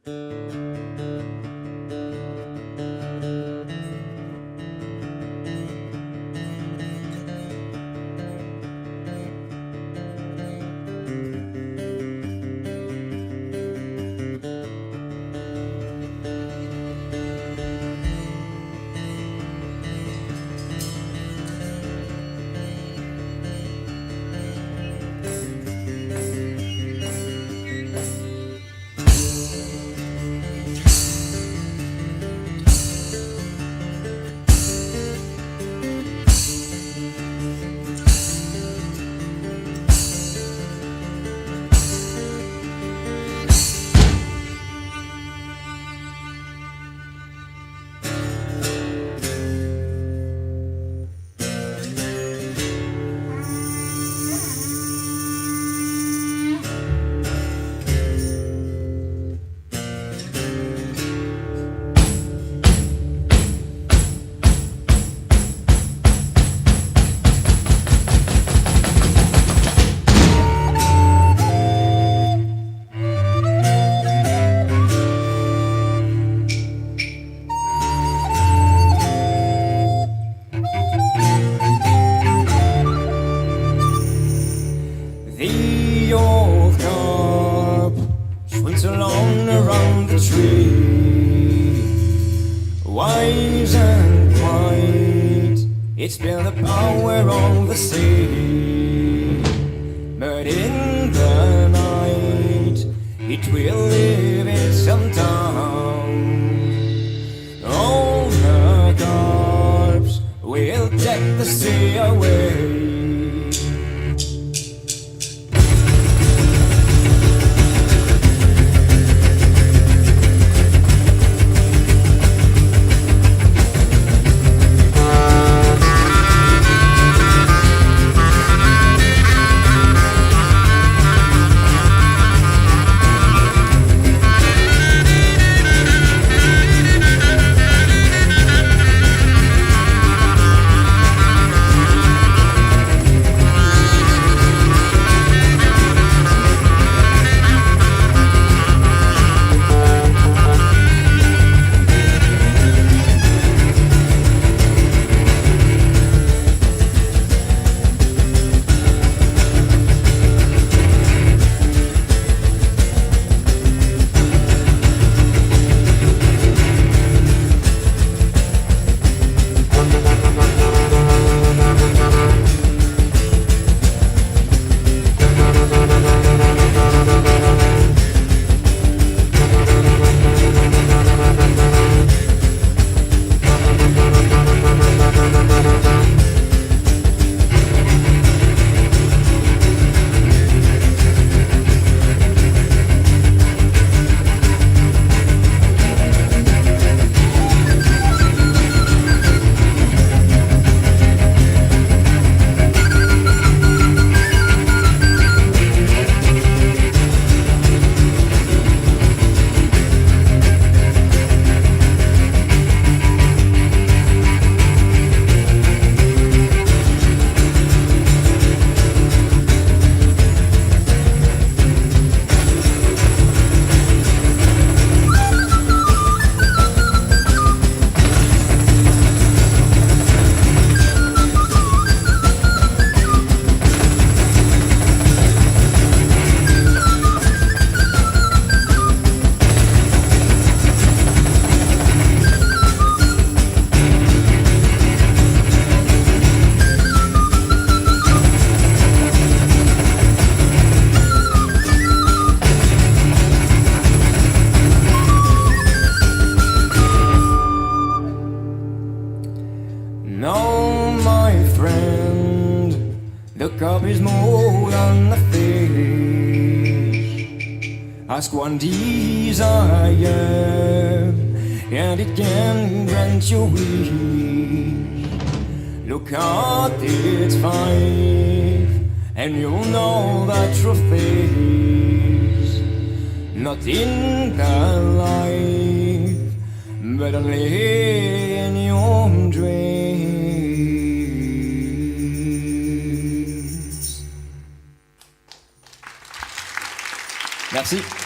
The old carp swings along around the tree, wise and quiet, it's built the power of the sea. But in the night, it will leave its sometime. All the carps will take the sea away. No, my friend, the cup is more than the fish. Ask one desire, and it can grant your wish. Look at its five, and you'll know that truth is not in the life, but only in your dreams. Merci.